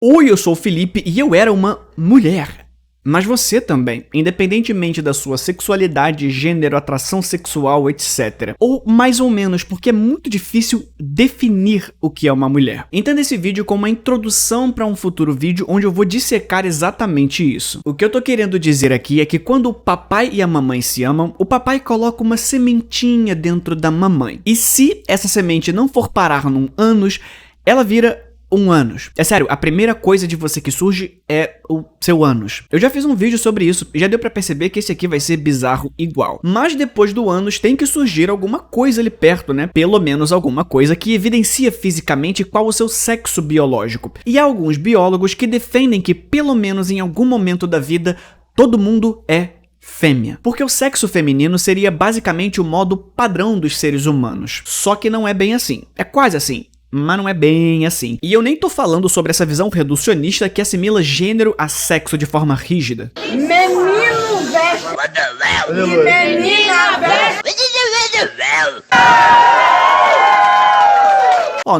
Oi, eu sou o Felipe e eu era uma mulher. Mas você também, independentemente da sua sexualidade, gênero, atração sexual, etc. Ou mais ou menos, porque é muito difícil definir o que é uma mulher. Entenda esse vídeo como uma introdução para um futuro vídeo onde eu vou dissecar exatamente isso. O que eu tô querendo dizer aqui é que quando o papai e a mamãe se amam, o papai coloca uma sementinha dentro da mamãe. E se essa semente não for parar num ânus, ela vira um ânus. É sério, a primeira coisa de você que surge é o seu ânus. Eu já fiz um vídeo sobre isso e já deu pra perceber que esse aqui vai ser bizarro igual. Mas depois do ânus tem que surgir alguma coisa ali perto, né? Pelo menos alguma coisa que evidencia fisicamente qual o seu sexo biológico. E há alguns biólogos que defendem que pelo menos em algum momento da vida todo mundo é fêmea. Porque o sexo feminino seria basicamente o modo padrão dos seres humanos. Só que não é bem assim. É quase assim. Mas não é bem assim. E eu nem tô falando sobre essa visão reducionista que assimila gênero a sexo de forma rígida. Menino veste e menina veste.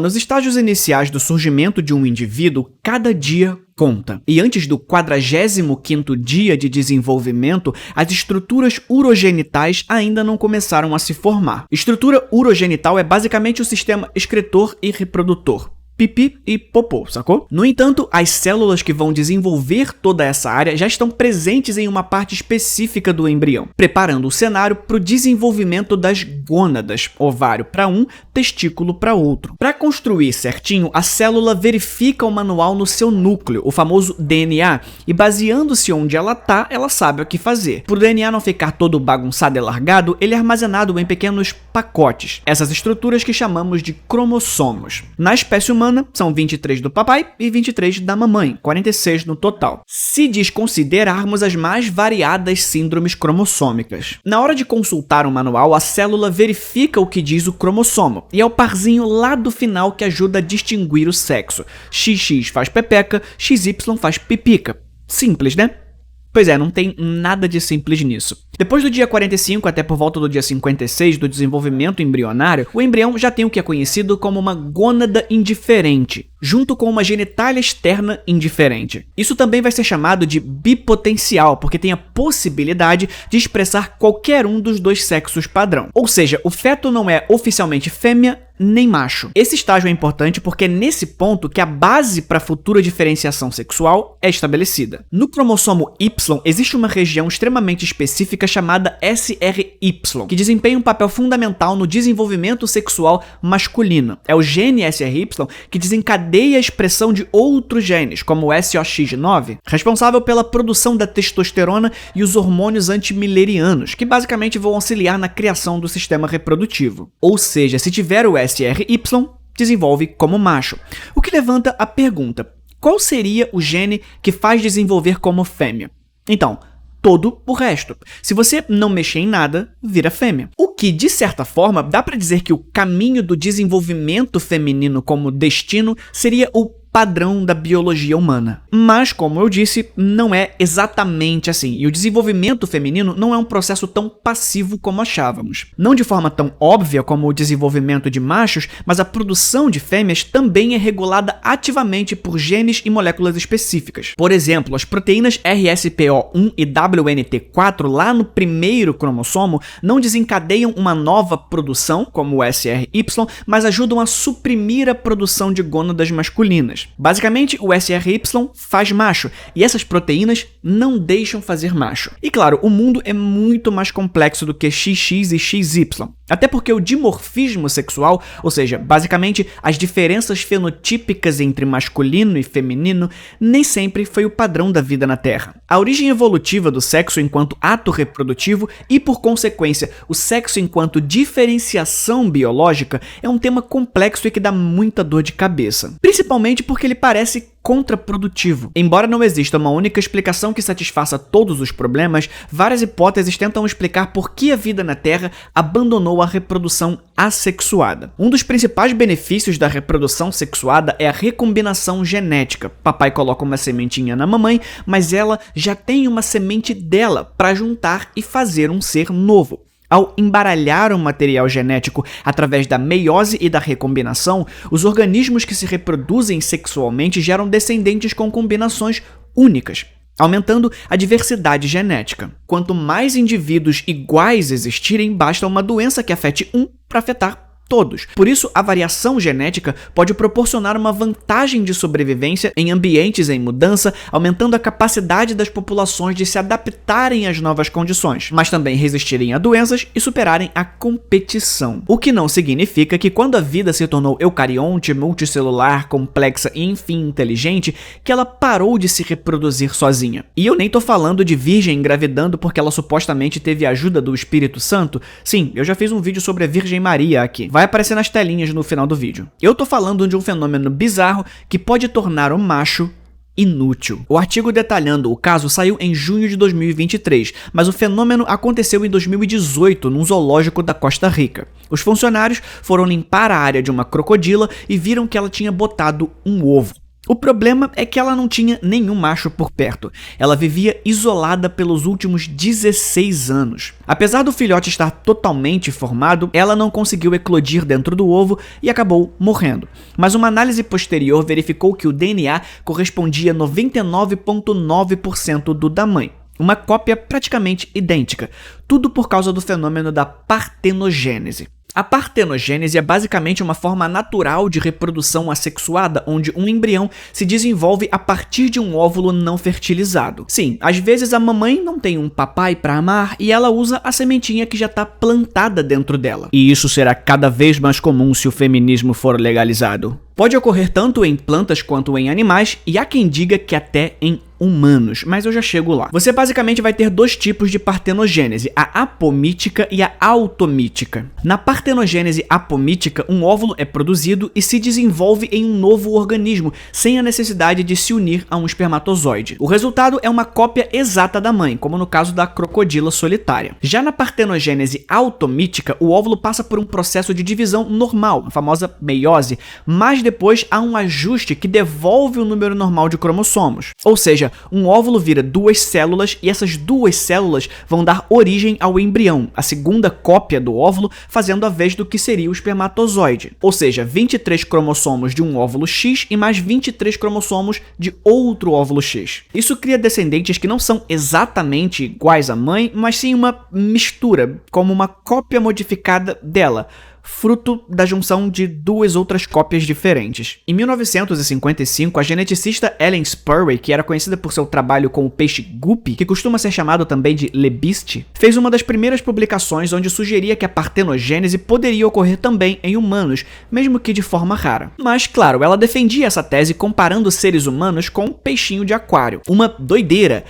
Nos estágios iniciais do surgimento de um indivíduo, cada dia conta. E antes do 45º dia de desenvolvimento, as estruturas urogenitais ainda não começaram a se formar. Estrutura urogenital é basicamente o sistema excretor e reprodutor. Pipi e popô, sacou? No entanto, as células que vão desenvolver toda essa área já estão presentes em uma parte específica do embrião, preparando o cenário para o desenvolvimento das gônadas, ovário para um, testículo para outro. Para construir certinho, a célula verifica o manual no seu núcleo, o famoso DNA, e baseando-se onde ela tá, ela sabe o que fazer. Para o DNA não ficar todo bagunçado e largado, ele é armazenado em pequenos pacotes, essas estruturas que chamamos de cromossomos. Na espécie humana, são 23 do papai e 23 da mamãe, 46 no total, se desconsiderarmos as mais variadas síndromes cromossômicas. Na hora de consultar o manual, a célula verifica o que diz o cromossomo, e é o parzinho lá do final que ajuda a distinguir o sexo. XX faz pepeca, XY faz pipica. Simples, né? Pois é, não tem nada de simples nisso. Depois do dia 45 até por volta do dia 56 do desenvolvimento embrionário, o embrião já tem o que é conhecido como uma gônada indiferente, junto com uma genitália externa indiferente. Isso também vai ser chamado de bipotencial, porque tem a possibilidade de expressar qualquer um dos dois sexos padrão. Ou seja, o feto não é oficialmente fêmea nem macho. Esse estágio é importante porque é nesse ponto que a base para a futura diferenciação sexual é estabelecida. No cromossomo Y existe uma região extremamente específica chamada SRY, que desempenha um papel fundamental no desenvolvimento sexual masculino. É o gene SRY que desencadeia a expressão de outros genes, como o SOX9, responsável pela produção da testosterona e os hormônios antimilerianos, que basicamente vão auxiliar na criação do sistema reprodutivo. Ou seja, se tiver o SRY, desenvolve como macho. O que levanta a pergunta: qual seria o gene que faz desenvolver como fêmea? Então, todo o resto. Se você não mexer em nada, vira fêmea. O que, de certa forma, dá pra dizer que o caminho do desenvolvimento feminino como destino seria o padrão da biologia humana. Mas, como eu disse, não é exatamente assim. E o desenvolvimento feminino não é um processo tão passivo como achávamos. Não de forma tão óbvia como o desenvolvimento de machos, mas a produção de fêmeas também é regulada ativamente por genes e moléculas específicas. Por exemplo, as proteínas RSPO1 e WNT4 lá no primeiro cromossomo não desencadeiam uma nova produção, como o SRY, mas ajudam a suprimir a produção de gônadas masculinas. Basicamente, o SRY faz macho, e essas proteínas não deixam fazer macho. E claro, o mundo é muito mais complexo do que XX e XY, até porque o dimorfismo sexual, ou seja, basicamente as diferenças fenotípicas entre masculino e feminino, nem sempre foi o padrão da vida na Terra. A origem evolutiva do sexo enquanto ato reprodutivo e, por consequência, o sexo enquanto diferenciação biológica é um tema complexo e que dá muita dor de cabeça, principalmente porque ele parece contraprodutivo. Embora não exista uma única explicação que satisfaça todos os problemas, várias hipóteses tentam explicar por que a vida na Terra abandonou a reprodução assexuada. Um dos principais benefícios da reprodução sexuada é a recombinação genética. Papai coloca uma sementinha na mamãe, mas ela já tem uma semente dela para juntar e fazer um ser novo. Ao embaralhar o material genético através da meiose e da recombinação, os organismos que se reproduzem sexualmente geram descendentes com combinações únicas, aumentando a diversidade genética. Quanto mais indivíduos iguais existirem, basta uma doença que afete um para afetar todos. Por isso, a variação genética pode proporcionar uma vantagem de sobrevivência em ambientes em mudança, aumentando a capacidade das populações de se adaptarem às novas condições, mas também resistirem a doenças e superarem a competição. O que não significa que quando a vida se tornou eucarionte, multicelular, complexa e enfim inteligente, que ela parou de se reproduzir sozinha. E eu nem tô falando de virgem engravidando porque ela supostamente teve a ajuda do Espírito Santo. Sim, eu já fiz um vídeo sobre a Virgem Maria aqui. Vai aparecer nas telinhas no final do vídeo. Eu tô falando de um fenômeno bizarro que pode tornar o macho inútil. O artigo detalhando o caso saiu em junho de 2023, mas o fenômeno aconteceu em 2018 num zoológico da Costa Rica. Os funcionários foram limpar a área de uma crocodila e viram que ela tinha botado um ovo. O problema é que ela não tinha nenhum macho por perto. Ela vivia isolada pelos últimos 16 anos. Apesar do filhote estar totalmente formado, ela não conseguiu eclodir dentro do ovo e acabou morrendo. Mas uma análise posterior verificou que o DNA correspondia a 99,9% do da mãe. Uma cópia praticamente idêntica. Tudo por causa do fenômeno da partenogênese. A partenogênese é basicamente uma forma natural de reprodução assexuada, onde um embrião se desenvolve a partir de um óvulo não fertilizado. Sim, às vezes a mamãe não tem um papai para amar e ela usa a sementinha que já está plantada dentro dela. E isso será cada vez mais comum se o feminismo for legalizado. Pode ocorrer tanto em plantas quanto em animais, e há quem diga que até em humanos, mas eu já chego lá. Você basicamente vai ter dois tipos de partenogênese, a apomítica e a automítica. Na partenogênese apomítica, um óvulo é produzido e se desenvolve em um novo organismo, sem a necessidade de se unir a um espermatozoide. O resultado é uma cópia exata da mãe, como no caso da crocodila solitária. Já na partenogênese automítica, o óvulo passa por um processo de divisão normal, a famosa meiose, mas depois há um ajuste que devolve o número normal de cromossomos. Ou seja, um óvulo vira duas células e essas duas células vão dar origem ao embrião, a segunda cópia do óvulo, fazendo a vez do que seria o espermatozoide. Ou seja, 23 cromossomos de um óvulo X e mais 23 cromossomos de outro óvulo X. Isso cria descendentes que não são exatamente iguais à mãe, mas sim uma mistura, como uma cópia modificada dela, fruto da junção de duas outras cópias diferentes. Em 1955, a geneticista Ellen Spurway, que era conhecida por seu trabalho com o peixe guppy, que costuma ser chamado também de lebiste, fez uma das primeiras publicações onde sugeria que a partenogênese poderia ocorrer também em humanos, mesmo que de forma rara. Mas, claro, ela defendia essa tese comparando seres humanos com um peixinho de aquário. Uma doideira!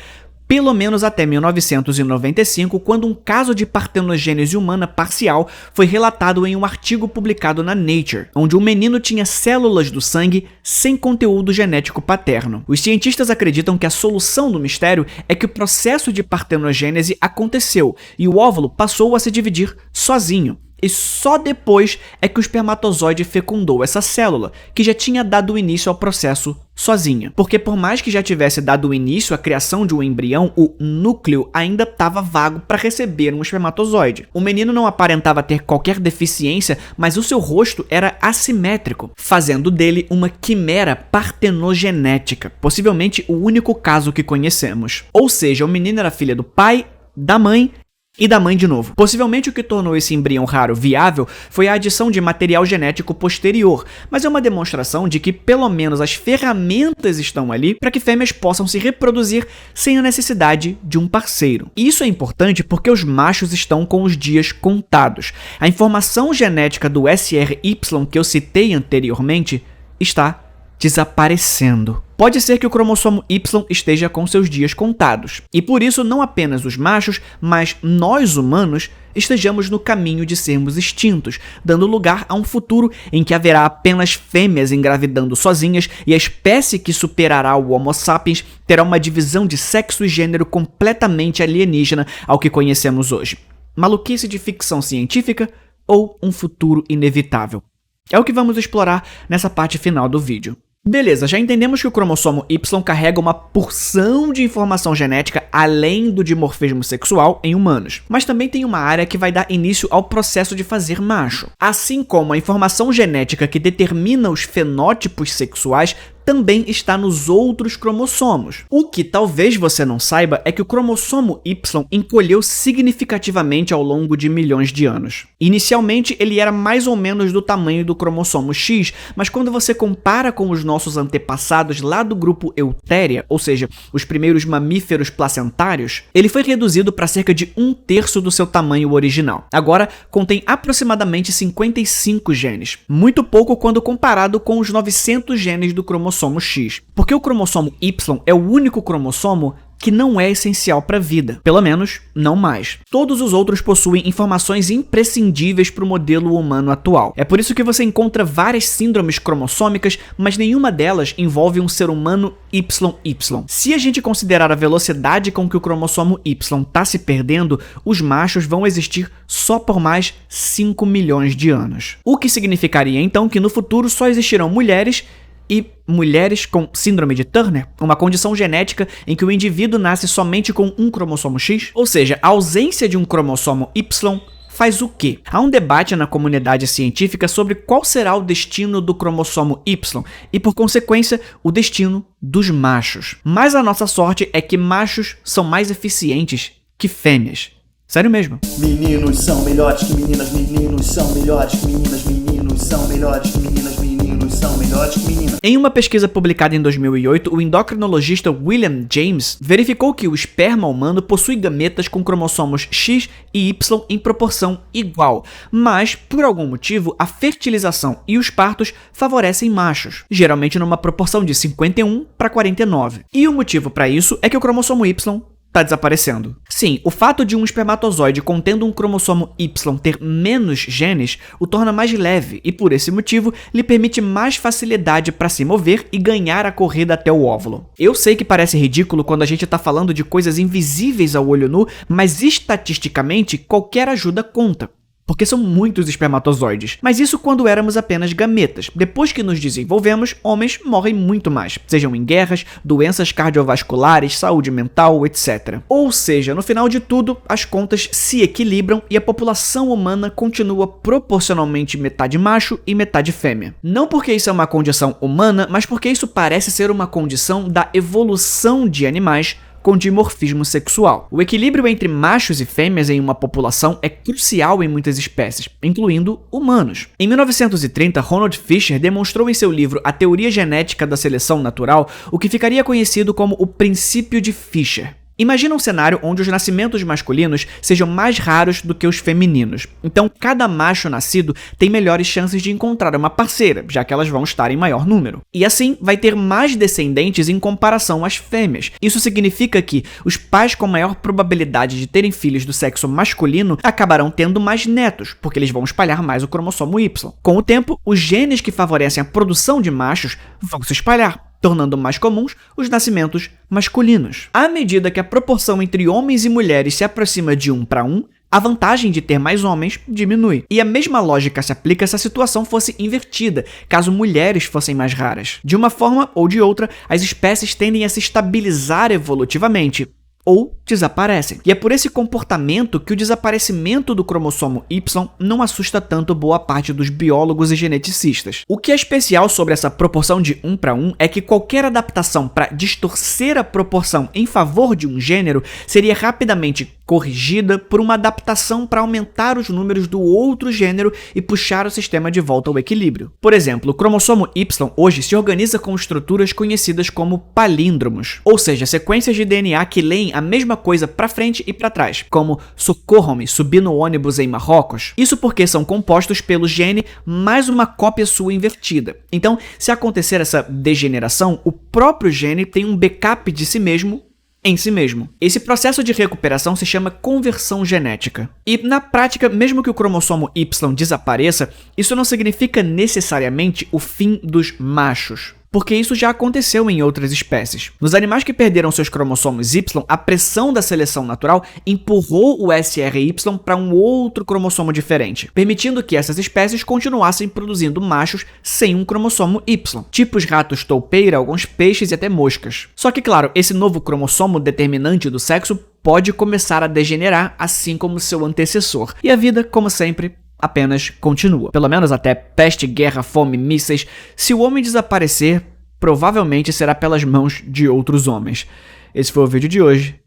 Pelo menos até 1995, quando um caso de partenogênese humana parcial foi relatado em um artigo publicado na Nature, onde um menino tinha células do sangue sem conteúdo genético paterno. Os cientistas acreditam que a solução do mistério é que o processo de partenogênese aconteceu e o óvulo passou a se dividir sozinho. E só depois é que o espermatozoide fecundou essa célula, que já tinha dado início ao processo sozinha. Porque por mais que já tivesse dado início à criação de um embrião, o núcleo ainda estava vago para receber um espermatozoide. O menino não aparentava ter qualquer deficiência, mas o seu rosto era assimétrico, fazendo dele uma quimera partenogenética, possivelmente o único caso que conhecemos. Ou seja, o menino era filho do pai, da mãe e da mãe de novo. Possivelmente o que tornou esse embrião raro viável foi a adição de material genético posterior, mas é uma demonstração de que pelo menos as ferramentas estão ali para que fêmeas possam se reproduzir sem a necessidade de um parceiro. E isso é importante porque os machos estão com os dias contados. A informação genética do SRY que eu citei anteriormente está desaparecendo. Pode ser que o cromossomo Y esteja com seus dias contados, e por isso não apenas os machos, mas nós humanos estejamos no caminho de sermos extintos, dando lugar a um futuro em que haverá apenas fêmeas engravidando sozinhas e a espécie que superará o Homo sapiens terá uma divisão de sexo e gênero completamente alienígena ao que conhecemos hoje. Maluquice de ficção científica ou um futuro inevitável? É o que vamos explorar nessa parte final do vídeo. Beleza, já entendemos que o cromossomo Y carrega uma porção de informação genética além do dimorfismo sexual em humanos, mas também tem uma área que vai dar início ao processo de fazer macho. Assim como a informação genética que determina os fenótipos sexuais também está nos outros cromossomos. O que talvez você não saiba é que o cromossomo Y encolheu significativamente ao longo de milhões de anos. Inicialmente, ele era mais ou menos do tamanho do cromossomo X, mas quando você compara com os nossos antepassados lá do grupo Eutheria, ou seja, os primeiros mamíferos placentários, ele foi reduzido para cerca de 1/3 do seu tamanho original. Agora, contém aproximadamente 55 genes, muito pouco quando comparado com os 900 genes do cromossomo X, porque o cromossomo Y é o único cromossomo que não é essencial para a vida, pelo menos não mais. Todos os outros possuem informações imprescindíveis para o modelo humano atual. É por isso que você encontra várias síndromes cromossômicas, mas nenhuma delas envolve um ser humano YY. Se a gente considerar a velocidade com que o cromossomo Y está se perdendo, os machos vão existir só por mais 5 milhões de anos. O que significaria então que no futuro só existirão mulheres e mulheres com síndrome de Turner, uma condição genética em que o indivíduo nasce somente com um cromossomo X, ou seja, a ausência de um cromossomo Y faz o quê? Há um debate na comunidade científica sobre qual será o destino do cromossomo Y e, por consequência, o destino dos machos. Mas a nossa sorte é que machos são mais eficientes que fêmeas. Sério mesmo. Meninos são melhores que meninas, meninos são melhores que meninas, meninos são melhores que meninas, meninos são melhores que meninas. Em uma pesquisa publicada em 2008, o endocrinologista William James verificou que o esperma humano possui gametas com cromossomos X e Y em proporção igual, mas, por algum motivo, a fertilização e os partos favorecem machos, geralmente numa proporção de 51/49. E o motivo para isso é que o cromossomo Y está desaparecendo. Sim, o fato de um espermatozoide contendo um cromossomo Y ter menos genes o torna mais leve e, por esse motivo, lhe permite mais facilidade para se mover e ganhar a corrida até o óvulo. Eu sei que parece ridículo quando a gente está falando de coisas invisíveis ao olho nu, mas estatisticamente qualquer ajuda conta, porque são muitos espermatozoides. Mas isso quando éramos apenas gametas. Depois que nos desenvolvemos, homens morrem muito mais, sejam em guerras, doenças cardiovasculares, saúde mental, etc. Ou seja, no final de tudo, as contas se equilibram e a população humana continua proporcionalmente metade macho e metade fêmea. Não porque isso é uma condição humana, mas porque isso parece ser uma condição da evolução de animais com dimorfismo sexual. O equilíbrio entre machos e fêmeas em uma população é crucial em muitas espécies, incluindo humanos. Em 1930, Ronald Fisher demonstrou em seu livro A Teoria Genética da Seleção Natural o que ficaria conhecido como o princípio de Fisher. Imagina um cenário onde os nascimentos masculinos sejam mais raros do que os femininos. Então, cada macho nascido tem melhores chances de encontrar uma parceira, já que elas vão estar em maior número. E assim, vai ter mais descendentes em comparação às fêmeas. Isso significa que os pais com maior probabilidade de terem filhos do sexo masculino acabarão tendo mais netos, porque eles vão espalhar mais o cromossomo Y. Com o tempo, os genes que favorecem a produção de machos vão se espalhar, tornando mais comuns os nascimentos masculinos. À medida que a proporção entre homens e mulheres se aproxima de 1:1, a vantagem de ter mais homens diminui. E a mesma lógica se aplica se a situação fosse invertida, caso mulheres fossem mais raras. De uma forma ou de outra, as espécies tendem a se estabilizar evolutivamente, ou desaparecem. E é por esse comportamento que o desaparecimento do cromossomo Y não assusta tanto boa parte dos biólogos e geneticistas. O que é especial sobre essa proporção de 1:1 é que qualquer adaptação para distorcer a proporção em favor de um gênero seria rapidamente corrigida por uma adaptação para aumentar os números do outro gênero e puxar o sistema de volta ao equilíbrio. Por exemplo, o cromossomo Y hoje se organiza com estruturas conhecidas como palíndromos, ou seja, sequências de DNA que leem a mesma coisa para frente e para trás, como socorram-me, subi no ônibus em Marrocos. Isso porque são compostos pelo gene mais uma cópia sua invertida. Então, se acontecer essa degeneração, o próprio gene tem um backup de si mesmo em si mesmo. Esse processo de recuperação se chama conversão genética. E, na prática, mesmo que o cromossomo Y desapareça, isso não significa necessariamente o fim dos machos. porque isso já aconteceu em outras espécies. Nos animais que perderam seus cromossomos Y, a pressão da seleção natural empurrou o SRY para um outro cromossomo diferente, permitindo que essas espécies continuassem produzindo machos sem um cromossomo Y, tipo os ratos toupeira, alguns peixes e até moscas. Só que, claro, esse novo cromossomo determinante do sexo pode começar a degenerar, assim como seu antecessor, e a vida, como sempre, apenas continua. Pelo menos até peste, guerra, fome, mísseis. Se o homem desaparecer, provavelmente será pelas mãos de outros homens. Esse foi o vídeo de hoje.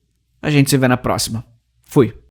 A gente se vê na próxima. Fui.